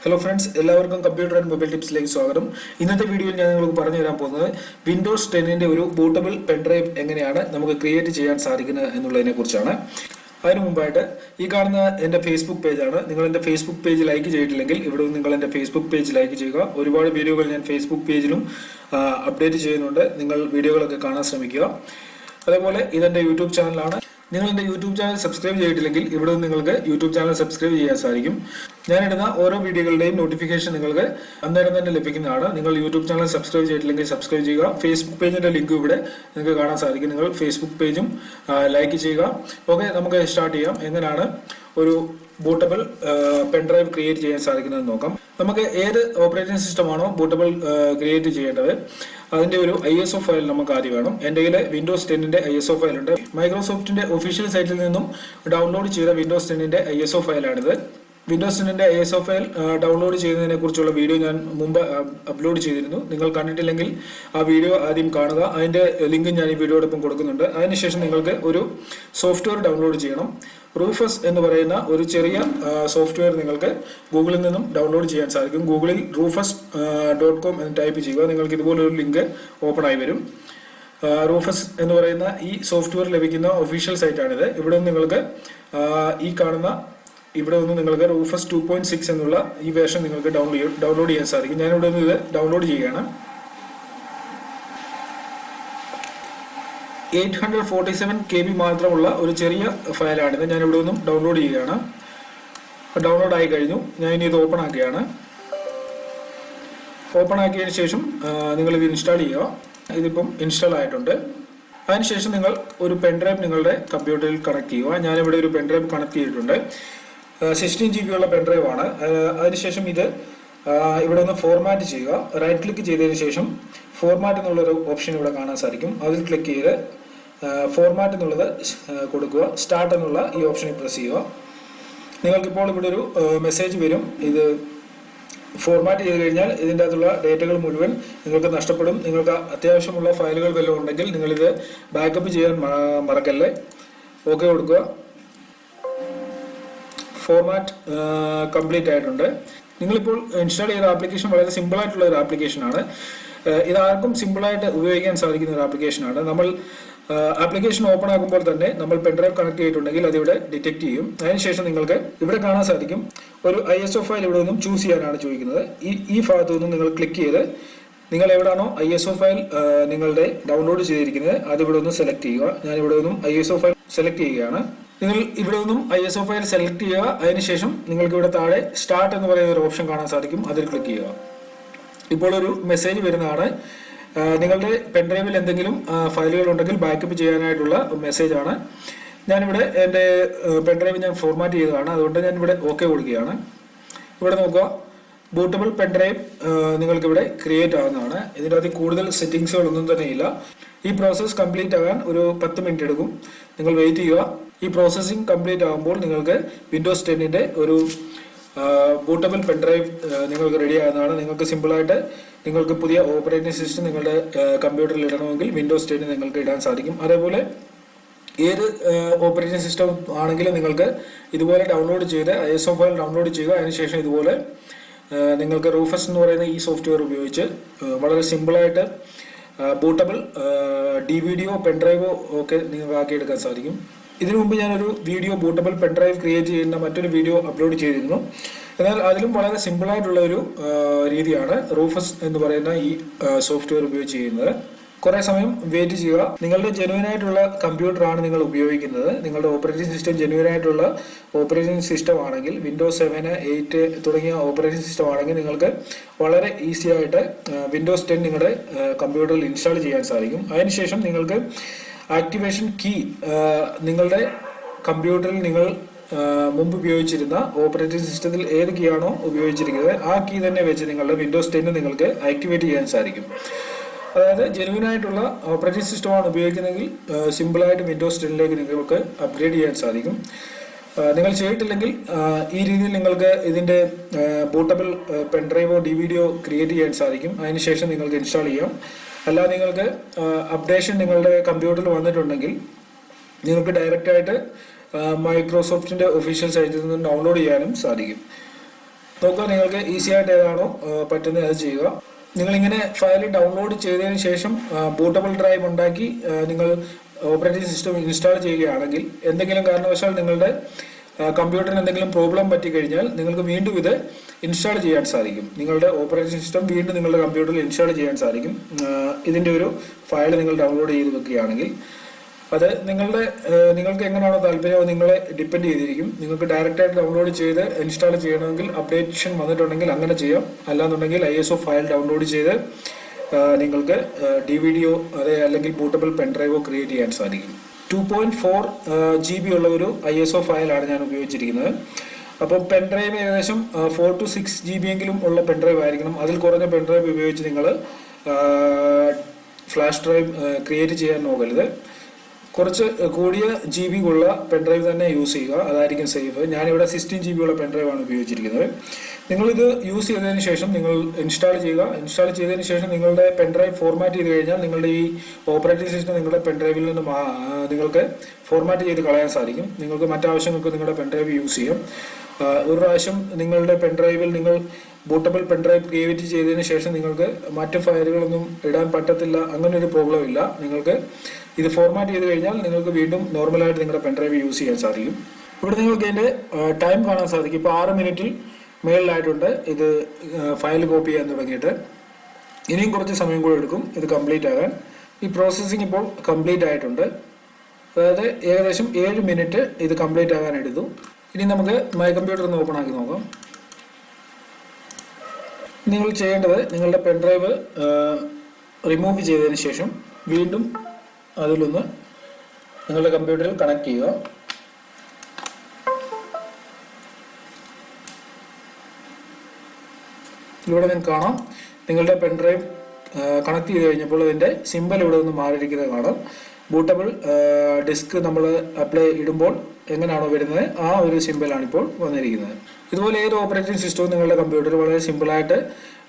Hello friends, എല്ലാവർക്കും computer and mobile ടിപ്സിലേക്ക് സ്വാഗതം. ഇന്നത്തെ വീഡിയോയിൽ ഞാൻ നിങ്ങൾക്ക് പറഞ്ഞു തരാൻ പോകുന്നത് വിൻഡോസ് 10ന്റെ ഒരു ബൂട്ടബിൾ പെൻഡ്രൈവ് എങ്ങനെയാണ് നമുക്ക് ക്രിയേറ്റ് ചെയ്യാൻ സാധിക്കുന്നത് എന്നുള്ളതിനെ കുറിച്ചാണ്. അതിനു മുമ്പായിട്ട് ഈ കാണുന്ന എൻ്റെ ഫേസ്ബുക്ക് പേജാണ്. നിങ്ങൾ എൻ്റെ ഫേസ്ബുക്ക് പേജ് ലൈക്ക് ചെയ്തിട്ടില്ലെങ്കിൽ ഇവിടെ നിങ്ങൾ എൻ്റെ ഫേസ്ബുക്ക് പേജ് ലൈക്ക് ചെയ്യുക. ഒരുപാട് വീഡിയോകൾ ഞാൻ ഫേസ്ബുക്ക് പേജിലും അപ്ഡേറ്റ് ചെയ്യുന്നുണ്ട്. നിങ്ങൾ വീഡിയോകളൊക്കെ കാണാൻ ശ്രമിക്കുക. അതേപോലെ ഇതെൻ്റെ യൂട്യൂബ് ചാനലാണ്. നിങ്ങൾ എൻ്റെ യൂട്യൂബ് ചാനൽ സബ്സ്ക്രൈബ് ചെയ്തിട്ടില്ലെങ്കിൽ ഇവിടെ നിങ്ങൾക്ക് യൂട്യൂബ് ചാനൽ സബ്സ്ക്രൈബ് ചെയ്യാൻ സാധിക്കും. ഞാനിടുന്ന ഓരോ വീഡിയോകളുടെയും നോട്ടിഫിക്കേഷൻ നിങ്ങൾക്ക് അന്നേരം തന്നെ ലഭിക്കുന്നതാണ്. നിങ്ങൾ യൂട്യൂബ് ചാനൽ സബ്സ്ക്രൈബ് ചെയ്തിട്ടില്ലെങ്കിൽ സബ്സ്ക്രൈബ് ചെയ്യുക. ഫേസ്ബുക്ക് പേജിന്റെ ലിങ്ക് ഇവിടെ നിങ്ങൾക്ക് കാണാൻ സാധിക്കും. നിങ്ങൾ ഫേസ്ബുക്ക് പേജും ലൈക്ക് ചെയ്യുക. ഓക്കെ, നമുക്ക് സ്റ്റാർട്ട് ചെയ്യാം. എങ്ങനെയാണ് ഒരു ബൂട്ടബിൾ പെൻഡ്രൈവ് ക്രിയേറ്റ് ചെയ്യാൻ സാധിക്കുന്നതെന്ന് നോക്കാം. നമുക്ക് ഏത് ഓപ്പറേറ്റിംഗ് സിസ്റ്റമാണോ ബൂട്ടബിൾ ക്രിയേറ്റ് ചെയ്യേണ്ടത് അതിന്റെ ഒരു ISO ഫയൽ നമുക്ക് ആദ്യം വേണം. എൻ്റെ കയ്യിൽ വിൻഡോസ് 10ന്റെ ISO ഫയൽ ഉണ്ട്. മൈക്രോസോഫ്റ്റിന്റെ ഒഫീഷ്യൽ സൈറ്റിൽ നിന്നും ഡൗൺലോഡ് ചെയ്ത വിൻഡോസ് 10ന്റെ ISO ഫയലാണിത്. വിൻഡോസ് 10ന്റെ ISO ഫയൽ ഡൗൺലോഡ് ചെയ്യുന്നതിനെ കുറിച്ചുള്ള വീഡിയോ ഞാൻ മുമ്പ് അപ്ലോഡ് ചെയ്തിരുന്നു. നിങ്ങൾ കണ്ടിട്ടില്ലെങ്കിൽ ആ വീഡിയോ ആദ്യം കാണുക. അതിന്റെ ലിങ്ക് ഞാൻ ഈ വീഡിയോടൊപ്പം കൊടുക്കുന്നുണ്ട്. അതിനുശേഷം നിങ്ങൾക്ക് ഒരു സോഫ്റ്റ്വെയർ ഡൗൺലോഡ് ചെയ്യണം. റൂഫസ് എന്ന് പറയുന്ന ഒരു ചെറിയ സോഫ്റ്റ്വെയർ നിങ്ങൾക്ക് ഗൂഗിളിൽ നിന്നും ഡൗൺലോഡ് ചെയ്യാൻ സാധിക്കും. ഗൂഗിളിൽ rufus.com എന്ന് ടൈപ്പ് ചെയ്യുക. നിങ്ങൾക്ക് ഇതുപോലൊരു ലിങ്ക് ഓപ്പൺ ആയി വരും. റൂഫസ് എന്ന് പറയുന്ന ഈ സോഫ്റ്റ്വെയർ ലഭിക്കുന്ന ഒഫീഷ്യൽ സൈറ്റാണിത്. ഇവിടെ നിന്ന് നിങ്ങൾക്ക് ഈ കാണുന്ന നിങ്ങൾക്ക് റൂഫസ് 2.6 എന്നുള്ള ഈ വേർഷൻ നിങ്ങൾക്ക് ഡൗൺലോഡ് ചെയ്യാൻ സാധിക്കും. ഞാനിവിടെ നിന്ന് ഇത് ഡൗൺലോഡ് ചെയ്യുകയാണ്. 847 KB മാത്രമുള്ള ഒരു ചെറിയ ഫയലാണിത്. ഞാനിവിടെ നിന്നും ഡൗൺലോഡ് ചെയ്യുകയാണ്. ഡൗൺലോഡ് ആയി കഴിഞ്ഞു. ഞാൻ ഇനി ഇത് ഓപ്പൺ ആക്കുകയാണ്. ഓപ്പൺ ആക്കിയതിനു ശേഷം നിങ്ങൾ ഇത് ഇൻസ്റ്റാൾ ചെയ്യുക. ഇതിപ്പം ഇൻസ്റ്റാൾ ആയിട്ടുണ്ട്. അതിനുശേഷം നിങ്ങൾ ഒരു പെൻഡ്രൈവ് നിങ്ങളുടെ കമ്പ്യൂട്ടറിൽ കണക്ട് ചെയ്യുക. ഞാനിവിടെ ഒരു പെൻഡ്രൈവ് കണക്ട് ചെയ്തിട്ടുണ്ട്. 16 GB ഉള്ള പെൻഡ്രൈവ് ആണ്. അതിനുശേഷം ഇത് ഇവിടെ ഒന്ന് ഫോർമാറ്റ് ചെയ്യുക. റൈറ്റ് ക്ലിക്ക് ചെയ്തതിനു ശേഷം ഫോർമാറ്റ് എന്നുള്ളൊരു ഓപ്ഷൻ ഇവിടെ കാണാൻ സാധിക്കും. അതിൽ ക്ലിക്ക് ചെയ്ത് ഫോർമാറ്റ് എന്നുള്ളത് കൊടുക്കുക. സ്റ്റാർട്ട് എന്നുള്ള ഈ ഓപ്ഷനിൽ പ്രസ് ചെയ്യുക. നിങ്ങൾക്കിപ്പോൾ ഇവിടെ ഒരു മെസ്സേജ് വരും. ഇത് ഫോർമാറ്റ് ചെയ്ത് കഴിഞ്ഞാൽ ഇതിൻ്റെ അകത്തുള്ള ഡേറ്റകൾ മുഴുവൻ നിങ്ങൾക്ക് നഷ്ടപ്പെടും. നിങ്ങൾക്ക് അത്യാവശ്യമുള്ള ഫയലുകൾ വല്ലതും ഉണ്ടെങ്കിൽ നിങ്ങളിത് ബാക്കപ്പ് ചെയ്യാൻ മറക്കല്ലേ. ഓക്കെ കൊടുക്കുക. ഫോർമാറ്റ് കംപ്ലീറ്റ് ആയിട്ടുണ്ട്. നിങ്ങളിപ്പോൾ ഇൻസ്റ്റാൾ ചെയ്ത ആപ്ലിക്കേഷൻ വളരെ സിമ്പിൾ ആയിട്ടുള്ള ഒരു ആപ്ലിക്കേഷനാണ്. ഇതാർക്കും സിമ്പിളായിട്ട് ഉപയോഗിക്കാൻ സാധിക്കുന്ന ഒരു ആപ്ലിക്കേഷനാണ്. നമ്മൾ ആപ്ലിക്കേഷൻ ഓപ്പൺ ആകുമ്പോൾ തന്നെ നമ്മൾ പെൻഡ്രൈവ് കണക്ട് ചെയ്തിട്ടുണ്ടെങ്കിൽ അതിവിടെ ഡിറ്റക്ട് ചെയ്യും. അതിനുശേഷം നിങ്ങൾക്ക് ഇവിടെ കാണാൻ സാധിക്കും ഒരു ISO ഫയൽ ഇവിടെ നിന്നും ചൂസ് ചെയ്യാനാണ് ചോദിക്കുന്നത്. ഈ ഭാഗത്തു നിന്നും നിങ്ങൾ ക്ലിക്ക് ചെയ്ത് നിങ്ങൾ എവിടെയാണോ ISO ഫയൽ നിങ്ങളുടെ ഡൗൺലോഡ് ചെയ്തിരിക്കുന്നത് അതിവിടെ നിന്ന് സെലക്ട് ചെയ്യുക. ഞാൻ ഇവിടെ നിന്നും ISO ഫയൽ സെലക്ട് ചെയ്യുകയാണ്. നിങ്ങൾ ഇവിടെ നിന്നും ISO ഫയൽ സെലക്ട് ചെയ്യുക. അതിനുശേഷം നിങ്ങൾക്ക് ഇവിടെ താഴെ സ്റ്റാർട്ട് എന്ന് പറയുന്ന ഒരു ഓപ്ഷൻ കാണാൻ സാധിക്കും. അതിൽ ക്ലിക്ക് ചെയ്യുക. ഇപ്പോൾ ഒരു മെസ്സേജ് വരുന്നതാണ്. നിങ്ങളുടെ പെൻഡ്രൈവിൽ എന്തെങ്കിലും ഫയലുകൾ ഉണ്ടെങ്കിൽ ബാക്കപ്പ് ചെയ്യാനായിട്ടുള്ള മെസ്സേജാണ്. ഞാനിവിടെ എൻ്റെ പെൻഡ്രൈവ് ഞാൻ ഫോർമാറ്റ് ചെയ്തതാണ്. അതുകൊണ്ട് ഞാൻ ഇവിടെ ഓക്കെ കൊടുക്കുകയാണ്. ഇവിടെ നോക്കുക, ബൂട്ടബിൾ പെൻഡ്രൈവ് നിങ്ങൾക്കിവിടെ ക്രിയേറ്റ് ആവുന്നതാണ്. ഇതിൻ്റെ അതിൽ കൂടുതൽ സെറ്റിങ്സുകളൊന്നും തന്നെ ഇല്ല. ഈ പ്രോസസ്സ് കംപ്ലീറ്റ് ആകാൻ ഒരു 10 മിനിറ്റ് എടുക്കും. നിങ്ങൾ വെയിറ്റ് ചെയ്യുക. ഈ പ്രോസസ്സിംഗ് കംപ്ലീറ്റ് ആകുമ്പോൾ നിങ്ങൾക്ക് വിൻഡോസ് 10ന്റെ ഒരു ബൂട്ടബിൾ പെൻഡ്രൈവ് നിങ്ങൾക്ക് റെഡി ആകുന്നതാണ്. നിങ്ങൾക്ക് സിമ്പിളായിട്ട് നിങ്ങൾക്ക് പുതിയ ഓപ്പറേറ്റിംഗ് സിസ്റ്റം നിങ്ങളുടെ കമ്പ്യൂട്ടറിൽ ഇടണമെങ്കിൽ വിൻഡോസ് 10 നിങ്ങൾക്ക് ഇടാൻ സാധിക്കും. അതേപോലെ ഏത് ഓപ്പറേറ്റിംഗ് സിസ്റ്റം ആണെങ്കിലും നിങ്ങൾക്ക് ഇതുപോലെ ഡൗൺലോഡ് ചെയ്ത് ISO ഫയൽ ഡൗൺലോഡ് ചെയ്യുക. അതിനുശേഷം ഇതുപോലെ നിങ്ങൾക്ക് റൂഫസ് എന്ന് പറയുന്ന ഈ സോഫ്റ്റ്വെയർ ഉപയോഗിച്ച് വളരെ സിമ്പിളായിട്ട് ബൂട്ടബിൾ DVD പെൻഡ്രൈവോ ഒക്കെ നിങ്ങൾക്ക് ആക്കിയെടുക്കാൻ സാധിക്കും. ഇതിനു മുമ്പ് ഞാനൊരു വീഡിയോ ബൂട്ടബിൾ പെൻഡ്രൈവ് ക്രിയേറ്റ് ചെയ്യുന്ന മറ്റൊരു വീഡിയോ അപ്ലോഡ് ചെയ്തിരുന്നു. എന്നാൽ അതിലും വളരെ സിമ്പിളായിട്ടുള്ള ഒരു രീതിയാണ് റൂഫസ് എന്ന് പറയുന്ന ഈ സോഫ്റ്റ്വെയർ ഉപയോഗിച്ച് ചെയ്യുന്നത്. കുറേ സമയം വെയിറ്റ് ചെയ്യുക. നിങ്ങളുടെ ജെന്യുവൻ ആയിട്ടുള്ള കമ്പ്യൂട്ടറാണ് നിങ്ങൾ ഉപയോഗിക്കുന്നത്. നിങ്ങളുടെ ഓപ്പറേറ്റിംഗ് സിസ്റ്റം ജെന്യുവൻ ആയിട്ടുള്ള ഓപ്പറേറ്റിംഗ് സിസ്റ്റം ആണെങ്കിൽ വിൻഡോസ് 7, 8 തുടങ്ങിയ ഓപ്പറേറ്റിംഗ് സിസ്റ്റം ആണെങ്കിൽ നിങ്ങൾക്ക് വളരെ ഈസി ആയിട്ട് വിൻഡോസ് 10 നിങ്ങളുടെ കമ്പ്യൂട്ടറിൽ ഇൻസ്റ്റാൾ ചെയ്യാൻ സാധിക്കും. അതിനുശേഷം നിങ്ങൾക്ക് ആക്ടിവേഷൻ കീ നിങ്ങളുടെ കമ്പ്യൂട്ടറിൽ നിങ്ങൾ മുമ്പ് ഉപയോഗിച്ചിരുന്ന ഓപ്പറേറ്റിംഗ് സിസ്റ്റത്തിൽ ഏത് കീ ആണോ ഉപയോഗിച്ചിരിക്കുന്നത് ആ കീ തന്നെ വെച്ച് നിങ്ങളുടെ വിൻഡോസ് 10 നിങ്ങൾക്ക് ആക്ടിവേറ്റ് ചെയ്യാൻ സാധിക്കും. അതായത് ജെന്യുവൻ ആയിട്ടുള്ള ഓപ്പറേറ്റിംഗ് സിസ്റ്റമാണ് ഉപയോഗിക്കുന്നതെങ്കിൽ സിമ്പിളായിട്ട് വിൻഡോസ് 10ലേക്ക് നിങ്ങൾക്ക് അപ്ഗ്രേഡ് ചെയ്യാൻ സാധിക്കും. നിങ്ങൾ ചെയ്തിട്ടില്ലെങ്കിൽ ഈ രീതിയിൽ നിങ്ങൾക്ക് ഇതിൻ്റെ ബൂട്ടബിൾ പെൻഡ്രൈവോ DVDയോ ക്രിയേറ്റ് ചെയ്യാൻ സാധിക്കും. അതിനുശേഷം നിങ്ങൾക്ക് ഇൻസ്റ്റാൾ ചെയ്യാം. അല്ലാതെ നിങ്ങൾക്ക് അപ്ഡേഷൻ നിങ്ങളുടെ കമ്പ്യൂട്ടറിൽ വന്നിട്ടുണ്ടെങ്കിൽ നിങ്ങൾക്ക് ഡയറക്റ്റായിട്ട് മൈക്രോസോഫ്റ്റിൻ്റെ ഒഫീഷ്യൽ സൈറ്റിൽ നിന്ന് ഡൗൺലോഡ് ചെയ്യാനും സാധിക്കും. നോക്കുക, നിങ്ങൾക്ക് ഈസി ആയിട്ട് ഏതാണോ പറ്റുന്നത് അത് ചെയ്യുക. നിങ്ങളിങ്ങനെ ഫയൽ ഡൗൺലോഡ് ചെയ്തതിന് ശേഷം ബൂട്ടബിൾ ഡ്രൈവ് ഉണ്ടാക്കി നിങ്ങൾ ഓപ്പറേറ്റിംഗ് സിസ്റ്റം ഇൻസ്റ്റാൾ ചെയ്യുകയാണെങ്കിൽ എന്തെങ്കിലും കാരണവശാൽ നിങ്ങളുടെ കമ്പ്യൂട്ടറിന് എന്തെങ്കിലും പ്രോബ്ലം പറ്റിക്കഴിഞ്ഞാൽ നിങ്ങൾക്ക് വീണ്ടും ഇത് ഇൻസ്റ്റാൾ ചെയ്യാൻ സാധിക്കും. നിങ്ങളുടെ ഓപ്പറേറ്റിംഗ് സിസ്റ്റം വീണ്ടും നിങ്ങളുടെ കമ്പ്യൂട്ടറിൽ ഇൻസ്റ്റാൾ ചെയ്യാൻ സാധിക്കും. ഇതിൻ്റെ ഒരു ഫയൽ നിങ്ങൾ ഡൗൺലോഡ് ചെയ്ത് വെക്കുകയാണെങ്കിൽ അത് നിങ്ങൾക്ക് എങ്ങനെയാണോ താല്പര്യം അത് നിങ്ങളെ ഡിപ്പെൻഡ് ചെയ്തിരിക്കും. നിങ്ങൾക്ക് ഡയറക്റ്റായിട്ട് ഡൗൺലോഡ് ചെയ്ത് ഇൻസ്റ്റാൾ ചെയ്യണമെങ്കിൽ അപ്ഡേഷൻ വന്നിട്ടുണ്ടെങ്കിൽ അങ്ങനെ ചെയ്യാം. അല്ലാന്നുണ്ടെങ്കിൽ ISO ഫയൽ ഡൗൺലോഡ് ചെയ്ത് നിങ്ങൾക്ക് DVD-യോ അല്ലെങ്കിൽ ബൂട്ടബിൾ പെൻഡ്രൈവോ ക്രിയേറ്റ് ചെയ്യാൻ സാധിക്കും. 2.4 GB ഉള്ള ഒരു ISO ഫയലാണ് ഞാൻ ഉപയോഗിച്ചിരിക്കുന്നത്. അപ്പോൾ പെൻഡ്രൈവ് ഏകദേശം 4 to 6 GB എങ്കിലും ഉള്ള പെൻഡ്രൈവ് ആയിരിക്കണം. അതിൽ കുറഞ്ഞ പെൻഡ്രൈവ് ഉപയോഗിച്ച് നിങ്ങൾ ഫ്ലാഷ് ഡ്രൈവ് ക്രിയേറ്റ് ചെയ്യാൻ നോക്കരുത്. കുറച്ച് കൂടിയ GB ഉള്ള പെൻഡ്രൈവ് തന്നെ യൂസ് ചെയ്യുക, അതായിരിക്കും സേഫ്. ഞാനിവിടെ 16 GB ഉള്ള പെൻഡ്രൈവാണ് ഉപയോഗിച്ചിരിക്കുന്നത്. നിങ്ങളിത് യൂസ് ചെയ്തതിന് ശേഷം നിങ്ങൾ ഇൻസ്റ്റാൾ ചെയ്യുക. ഇൻസ്റ്റാൾ ചെയ്തതിന് ശേഷം നിങ്ങളുടെ പെൻഡ്രൈവ് ഫോർമാറ്റ് ചെയ്ത് കഴിഞ്ഞാൽ നിങ്ങളുടെ ഈ ഓപ്പറേറ്റിംഗ് സിസ്റ്റം നിങ്ങളുടെ പെൻഡ്രൈവിൽ നിന്ന് നിങ്ങൾക്ക് ഫോർമാറ്റ് ചെയ്ത് കളയാൻ സാധിക്കും. നിങ്ങൾക്ക് മറ്റാവശ്യങ്ങൾക്ക് നിങ്ങളുടെ പെൻഡ്രൈവ് യൂസ് ചെയ്യാം. ഒരു പ്രാവശ്യം നിങ്ങളുടെ പെൻഡ്രൈവിൽ നിങ്ങൾ ബൂട്ടബിൾ പെൻഡ്രൈവ് ക്രിയേറ്റ് ചെയ്തതിന് ശേഷം നിങ്ങൾക്ക് മറ്റ് ഫയലുകളൊന്നും ഇടാൻ പറ്റത്തില്ല, അങ്ങനെ ഒരു പ്രോബ്ലം ഇല്ല. നിങ്ങൾക്ക് ഇത് ഫോർമാറ്റ് ചെയ്ത് കഴിഞ്ഞാൽ നിങ്ങൾക്ക് വീണ്ടും നോർമലായിട്ട് നിങ്ങളുടെ പെൻഡ്രൈവ് യൂസ് ചെയ്യാൻ സാധിക്കും. ഇവിടെ നിങ്ങൾക്ക് ഇതിൻ്റെ ടൈം കാണാൻ സാധിക്കും. ഇപ്പോൾ 6 മിനിറ്റിൽ മേളിലായിട്ടുണ്ട് ഇത് ഫയൽ കോപ്പി ചെയ്യാൻ തുടങ്ങിയിട്ട്. ഇനിയും കുറച്ച് സമയം കൂടെ എടുക്കും ഇത് കംപ്ലീറ്റ് ആകാൻ. ഈ പ്രോസസ്സിങ് ഇപ്പോൾ കംപ്ലീറ്റ് ആയിട്ടുണ്ട്. അതായത് ഏകദേശം 7 മിനിറ്റ് ഇത് കംപ്ലീറ്റ് ആകാൻ എടുത്തു. ഇനി നമുക്ക് മൈ കമ്പ്യൂട്ടർ ഒന്ന് ഓപ്പൺ ആക്കി നോക്കാം. നിങ്ങൾ ചെയ്യേണ്ടത് നിങ്ങളുടെ പെൻഡ്രൈവ് റിമൂവ് ചെയ്തതിന് ശേഷം വീണ്ടും അതിലൊന്ന് നിങ്ങളുടെ കമ്പ്യൂട്ടറിൽ കണക്ട് ചെയ്യുക. ഇവിടെ നിങ്ങൾക്ക് കാണാം നിങ്ങളുടെ പെൻഡ്രൈവ് കണക്ട് ചെയ്ത് കഴിഞ്ഞപ്പോൾ അതിൻ്റെ സിമ്പൽ ഇവിടെ നിന്ന് മാറിയിരിക്കുന്നത് കാണാം. ബൂട്ടബിൾ ഡിസ്ക് നമ്മൾ അപ്ലൈ ഇടുമ്പോൾ എങ്ങനെയാണോ വരുന്നത് ആ ഒരു സിമ്പലാണ് ഇപ്പോൾ വന്നിരിക്കുന്നത്. ഇതുപോലെ ഏത് ഓപ്പറേറ്റിംഗ് സിസ്റ്റവും നിങ്ങളുടെ കമ്പ്യൂട്ടറിൽ വളരെ സിമ്പിളായിട്ട്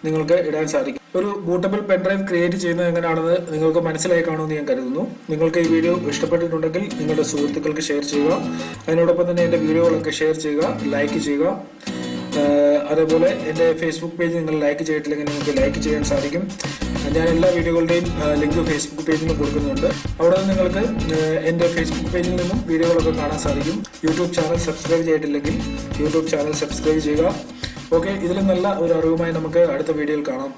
നിങ്ങൾക്ക് ഇടാൻ സാധിക്കും. ഒരു ബൂട്ടബിൾ പെൻഡ്രൈവ് ക്രിയേറ്റ് ചെയ്യുന്നത് എങ്ങനെയാണെന്ന് നിങ്ങൾക്ക് മനസ്സിലായി കാണുമെന്ന് ഞാൻ കരുതുന്നു. നിങ്ങൾക്ക് ഈ വീഡിയോ ഇഷ്ടപ്പെട്ടിട്ടുണ്ടെങ്കിൽ നിങ്ങളുടെ സുഹൃത്തുക്കൾക്ക് ഷെയർ ചെയ്യുക. അതിനോടൊപ്പം തന്നെ എൻ്റെ വീഡിയോകളൊക്കെ ഷെയർ ചെയ്യുക, ലൈക്ക് ചെയ്യുക. അതേപോലെ എൻ്റെ ഫേസ്ബുക്ക് പേജ് നിങ്ങൾ ലൈക്ക് ചെയ്തിട്ടില്ലെങ്കിൽ നിങ്ങൾക്ക് ലൈക്ക് ചെയ്യാൻ സാധിക്കും. ഞാൻ എല്ലാ വീഡിയോകളുടെയും ലിങ്ക് ഫേസ്ബുക്ക് പേജിൽ കൊടുക്കുന്നുണ്ട്. അവിടെ നിന്ന് നിങ്ങൾക്ക് എൻ്റെ ഫേസ്ബുക്ക് പേജിൽ നിന്നും വീഡിയോകളൊക്കെ കാണാൻ സാധിക്കും. യൂട്യൂബ് ചാനൽ സബ്സ്ക്രൈബ് ചെയ്തിട്ടില്ലെങ്കിൽ യൂട്യൂബ് ചാനൽ സബ്സ്ക്രൈബ് ചെയ്യുക. ഓക്കെ, ഇതിലും നല്ല ഒരു അറിവുമായി നമുക്ക് അടുത്ത വീഡിയോയിൽ കാണാം.